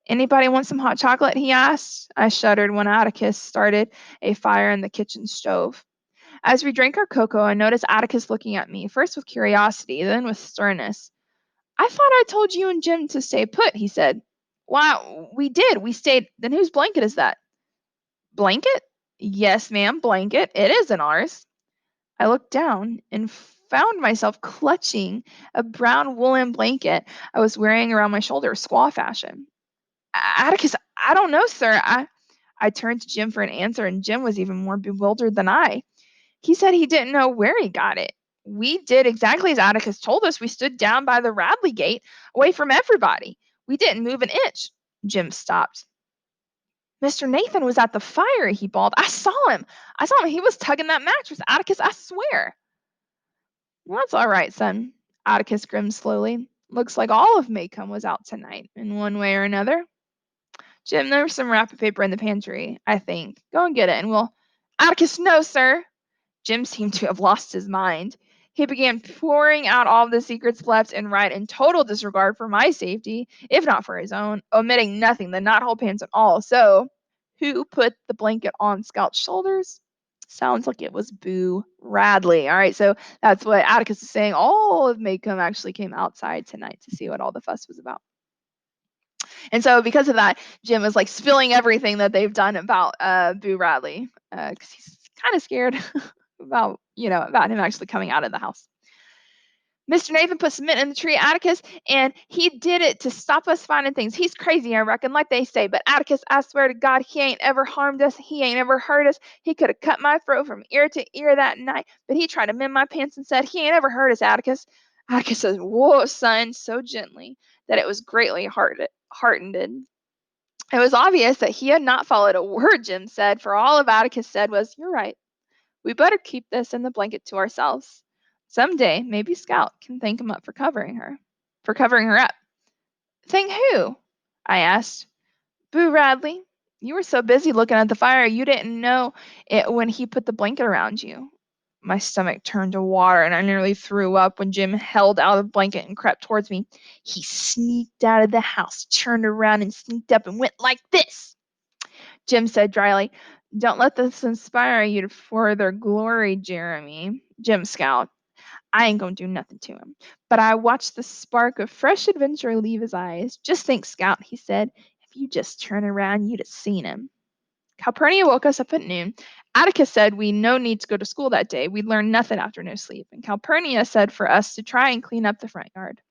Anybody want some hot chocolate? He asked. I shuddered when Atticus started a fire in the kitchen stove. As we drank our cocoa, I noticed Atticus looking at me, first with curiosity, then with sternness. I thought I told you and Jim to stay put, he said. Wow, we did. We stayed. Then whose blanket is that? Blanket? Yes, ma'am, blanket. It isn't ours. I looked down and found myself clutching a brown woolen blanket I was wearing around my shoulders, squaw fashion. Atticus, I don't know, sir. I turned to Jim for an answer, and Jim was even more bewildered than I. He said he didn't know where he got it. We did exactly as Atticus told us. We stood down by the Radley gate, away from everybody. We didn't move an inch. Jim stopped. Mr. Nathan was at the fire, he bawled. I saw him. He was tugging that mattress. Atticus, I swear. Well, that's all right, son. Atticus grinned slowly. Looks like all of Maycomb was out tonight, in one way or another. Jim, there's some wrapping paper in the pantry, I think. Go and get it, and we'll. Atticus, no, sir. Jim seemed to have lost his mind. He began pouring out all the secrets left and right in total disregard for my safety, if not for his own, omitting nothing, the knothole pants and all. So, who put the blanket on Scout's shoulders? Sounds like it was Boo Radley. All right, so that's what Atticus is saying. All of Maycomb actually came outside tonight to see what all the fuss was about. And so because of that, Jim is like spilling everything that they've done about Boo Radley because he's kind of scared about him actually coming out of the house. Mr. Nathan put cement in the tree, Atticus, and he did it to stop us finding things. He's crazy, I reckon, like they say. But Atticus, I swear to God, he ain't ever harmed us. He ain't ever hurt us. He could have cut my throat from ear to ear that night, but he tried to mend my pants and said, he ain't ever hurt us, Atticus. Atticus says, whoa, son, so gently that it was greatly heartened. It was obvious that he had not followed a word Jim said, for all of Atticus said was, you're right. We better keep this in the blanket to ourselves. Some day, maybe Scout can thank him up for covering her up. Thank who? I asked. Boo Radley. You were so busy looking at the fire, you didn't know it when he put the blanket around you. My stomach turned to water, and I nearly threw up when Jim held out the blanket and crept towards me. He sneaked out of the house, turned around, and sneaked up and went like this. Jim said dryly, don't let this inspire you to further glory, Jeremy. Jim scowled. I ain't gonna do nothing to him. But I watched the spark of fresh adventure leave his eyes. Just think, Scout, he said. If you just turn around, you'd have seen him. Calpurnia woke us up at noon. Atticus said we no need to go to school that day. We'd learn nothing after no sleep. And Calpurnia said for us to try and clean up the front yard.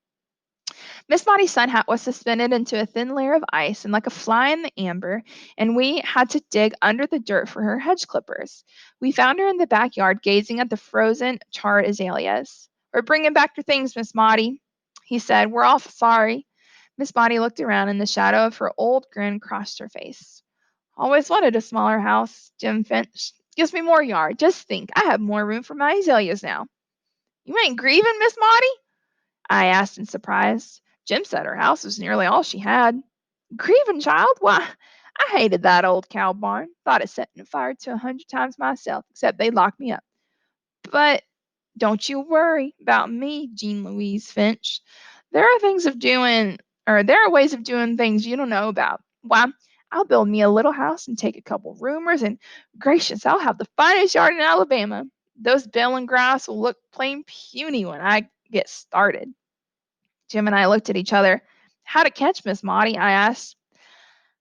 Miss Maudie's sun hat was suspended into a thin layer of ice and like a fly in the amber, and we had to dig under the dirt for her hedge clippers. We found her in the backyard gazing at the frozen, charred azaleas. We're bringing back your things, Miss Maudie, he said. We're awful sorry. Miss Maudie looked around and the shadow of her old grin crossed her face. Always wanted a smaller house, Jim finished. Gives me more yard. Just think, I have more room for my azaleas now. You ain't grieving, Miss Maudie? I asked in surprise. Jim said her house was nearly all she had. Grieving, child? Why, I hated that old cow barn. Thought of setting fire to 100 times myself, except they locked me up. But don't you worry about me, Jean Louise Finch. There are there are ways of doing things you don't know about. Why, I'll build me a little house and take a couple roomers, and gracious, I'll have the finest yard in Alabama. Those bale and grass will look plain puny when I get started. Jim and I looked at each other. How'd it catch, Miss Maudie? I asked.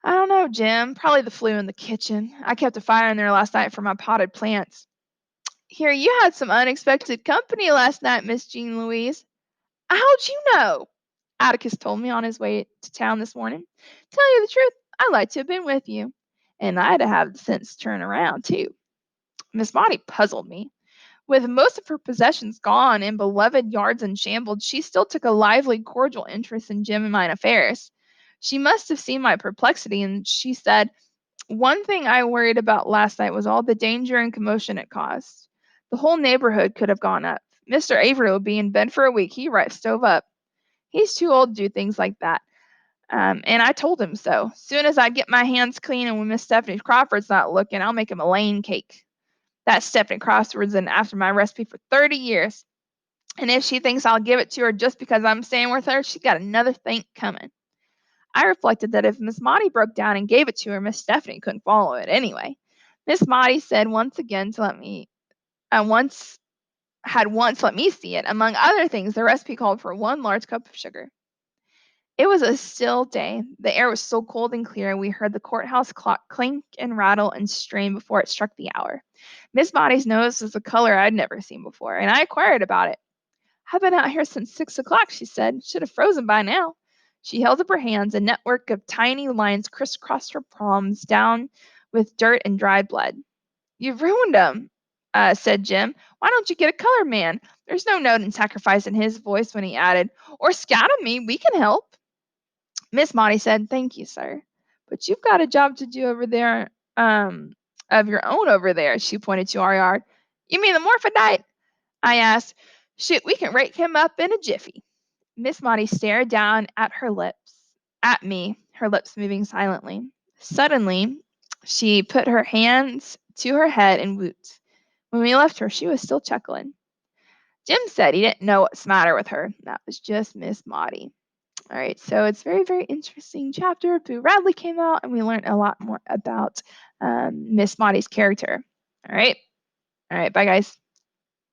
I don't know, Jim. Probably the flue in the kitchen. I kept a fire in there last night for my potted plants. Here, you had some unexpected company last night, Miss Jean Louise. How'd you know? Atticus told me on his way to town this morning. Tell you the truth, I'd like to have been with you. And I'd have the sense to turn around, too. Miss Maudie puzzled me. With most of her possessions gone and beloved yards unshambled, she still took a lively, cordial interest in Jim and mine affairs. She must have seen my perplexity, and she said, one thing I worried about last night was all the danger and commotion it caused. The whole neighborhood could have gone up. Mr. Avery will be in bed for a week. He right stove up. He's too old to do things like that. And I told him so. Soon as I get my hands clean and when Miss Stephanie Crawford's not looking, I'll make him a lane cake. That Stephanie crossword's been after my recipe for 30 years. And if she thinks I'll give it to her just because I'm staying with her, she's got another thing coming. I reflected that if Miss Maudie broke down and gave it to her, Miss Stephanie couldn't follow it anyway. Miss Maudie said once again to let me once let me see it. Among other things, the recipe called for 1 large cup of sugar. It was a still day. The air was so cold and clear, we heard the courthouse clock clink and rattle and strain before it struck the hour. Miss Maudie's nose was a color I'd never seen before, and I inquired about it. I've been out here since 6 o'clock, she said. Should have frozen by now. She held up her hands. A network of tiny lines crisscrossed her palms down with dirt and dried blood. You've ruined 'em, said Jim. Why don't you get a colored man? There's no note and sacrifice in his voice when he added, or scout 'em me, we can help. Miss Maudie said, thank you, sir. But you've got a job to do over there, of your own over there, she pointed to our yard. You mean the morphodite? I asked. Shoot, we can rake him up in a jiffy. Miss Maudie stared down at me, her lips moving silently. Suddenly, she put her hands to her head and whooped. When we left her, she was still chuckling. Jim said he didn't know what's the matter with her. That was just Miss Maudie. All right, so it's a very, very interesting chapter. Boo Radley came out, and we learned a lot more about Miss Maudie's character. All right, bye, guys.